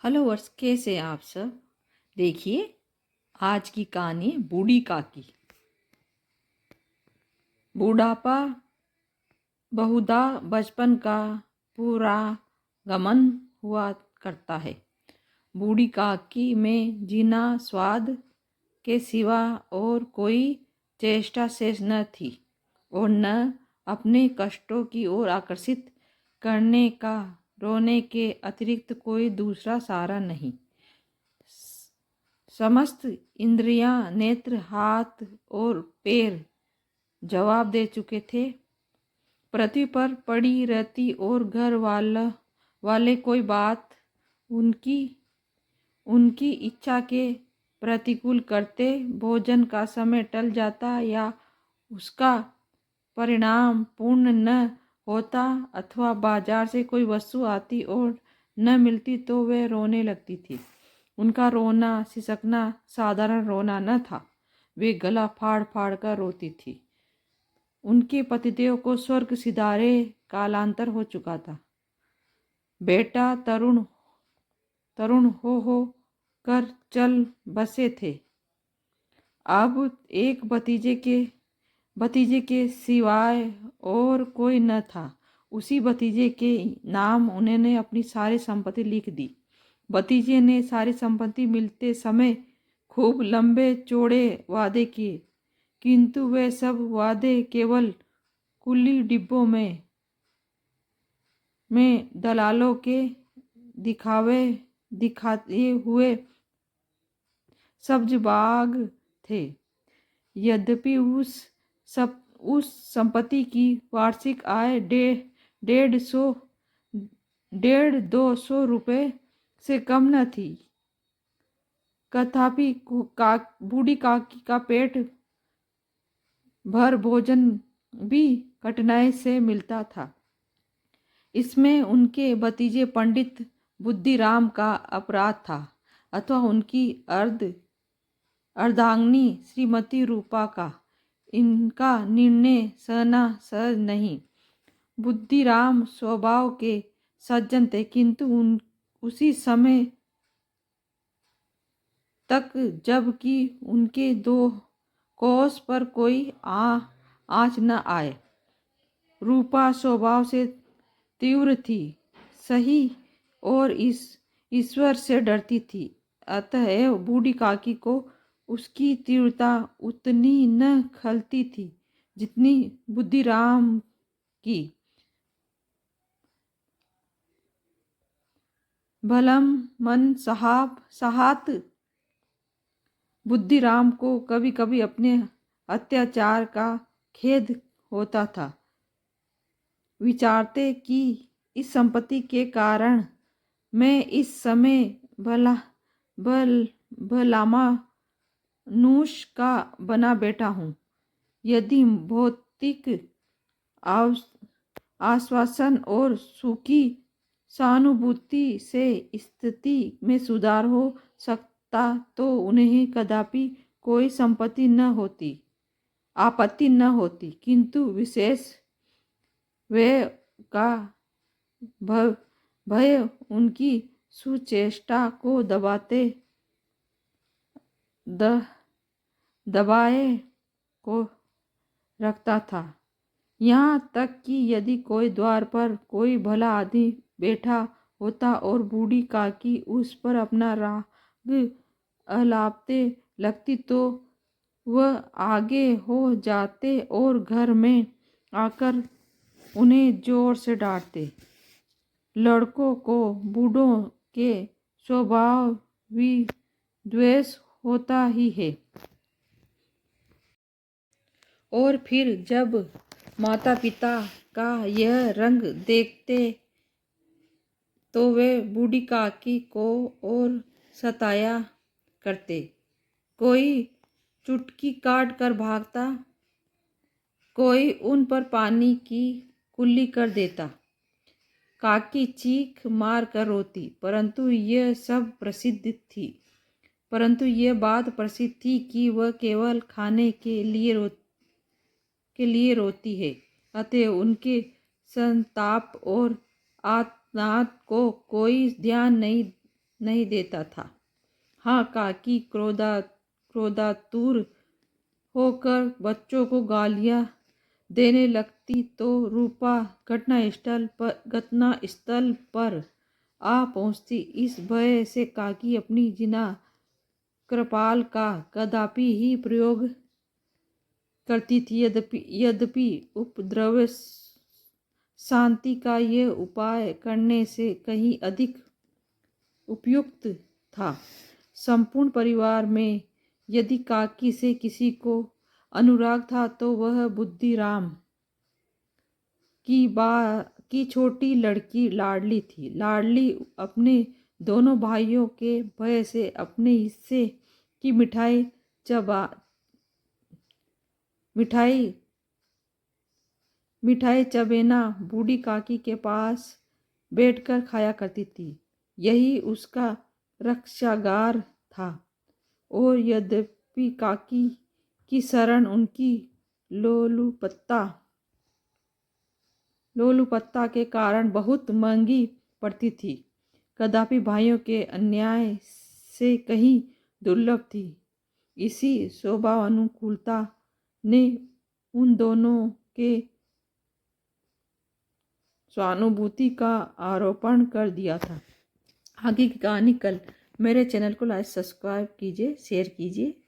Hello वर्ष, कैसे हैं आप सब। देखिए, आज की कहानी बूढ़ी काकी। बूढ़ापा बहुधा बचपन का पूरा गमन हुआ करता है। बूढ़ी काकी में जीना स्वाद के सिवा और कोई चेष्टा शेष न थी और न अपने कष्टों की ओर आकर्षित करने का रोने के अतिरिक्त कोई दूसरा सहारा नहीं। समस्त इंद्रियां, नेत्र, हाथ और पैर जवाब दे चुके थे। पृथ्वी पर पड़ी रहती और घर वाले कोई बात उनकी उनकी इच्छा के प्रतिकूल करते। भोजन का समय टल जाता या उसका परिणाम पूर्ण न होता अथवा बाजार से कोई वस्तु आती और न मिलती तो वे रोने लगती थी। उनका रोना सिसकना साधारण रोना न था, वे गला फाड़ फाड़ कर रोती थी। उनके पतिदेव को स्वर्ग सिधारे कालांतर हो चुका था। बेटा तरुण तरुण हो कर चल बसे थे। अब एक भतीजे के सिवाय और कोई न था। उसी भतीजे के नाम उन्होंने अपनी सारी संपत्ति लिख दी। भतीजे ने सारी संपत्ति मिलते समय खूब लंबे चौड़े वादे किए, किंतु वे सब वादे केवल कुल्ली डिब्बों में दलालों के दिखाते हुए सब्जबाग थे। यद्यपि उस संपत्ति की वार्षिक आय डेढ़ दो सौ रुपये से कम न थी, तथापि बूढ़ी काकी का पेट भर भोजन भी कठिनाई से मिलता था। इसमें उनके भतीजे पंडित बुद्धिराम का अपराध था अथवा उनकी अर्धांगिनी श्रीमती रूपा का। इनका निर्णय सहना सहज नहीं। बुद्धिराम स्वभाव के सज्जन थे, किंतु उसी समय तक जबकि उनके दो कोस पर कोई आँच न आए। रूपा स्वभाव से तीव्र थी, सही, और ईश्वर से डरती थी। अतः बूढ़ी काकी को उसकी तीव्रता उतनी न खलती थी जितनी बुद्धिराम की। भलम मन साहत बुद्धिराम को कभी कभी अपने अत्याचार का खेद होता था। विचारते कि इस संपत्ति के कारण मैं इस समय भलामानुष का बना बैठा हूँ। यदि भौतिक आश्वासन और सुखी सहानुभूति से स्थिति में सुधार हो सकता तो उन्हें कदापि कोई आपत्ति न होती, किंतु विशेष व्यय का भय उनकी सुचेष्टा को दबाए को रखता था। यहाँ तक कि यदि कोई द्वार पर कोई भला आदमी बैठा होता और बूढ़ी काकी उस पर अपना राग अलापते लगती तो वह आगे हो जाते और घर में आकर उन्हें जोर से डांटते। लड़कों को बूढ़ों के स्वभाव द्वेष होता ही है, और फिर जब माता पिता का यह रंग देखते तो वे बूढ़ी काकी को और सताया करते। कोई चुटकी काट कर भागता, कोई उन पर पानी की कुल्ली कर देता। काकी चीख मार कर रोती, परंतु यह बात प्रसिद्ध थी कि वह केवल खाने के लिए रोती है। अतः उनके संताप और आर्तनाद को कोई ध्यान नहीं नहीं देता था। हाँ, काकी क्रोधातुर होकर बच्चों को गालियाँ देने लगती तो रूपा घटनास्थल पर आ पहुँचती। इस भय से काकी अपनी जिना कृपाल का कदापि ही प्रयोग करती थी। यद्यपि उपद्रव शांति का ये उपाय करने से कहीं अधिक उपयुक्त था। संपूर्ण परिवार में यदि काकी से किसी को अनुराग था तो वह बुद्धिराम की छोटी लड़की लाडली थी। लाडली अपने दोनों भाइयों के भय से अपने हिस्से की मिठाई चबेना बूढ़ी काकी के पास बैठकर खाया करती थी। यही उसका रक्षागार था। और यद्यपि काकी की शरण उनकी लोलुपत्ता के कारण बहुत महंगी पड़ती थी, कदापि भाइयों के अन्याय से कहीं दुर्लभ थी। इसी स्वभावानुकूलता ने उन दोनों के स्वानुभूति का आरोपण कर दिया था। आगे की कहानी कल। मेरे चैनल को लाइक सब्सक्राइब कीजिए, शेयर कीजिए।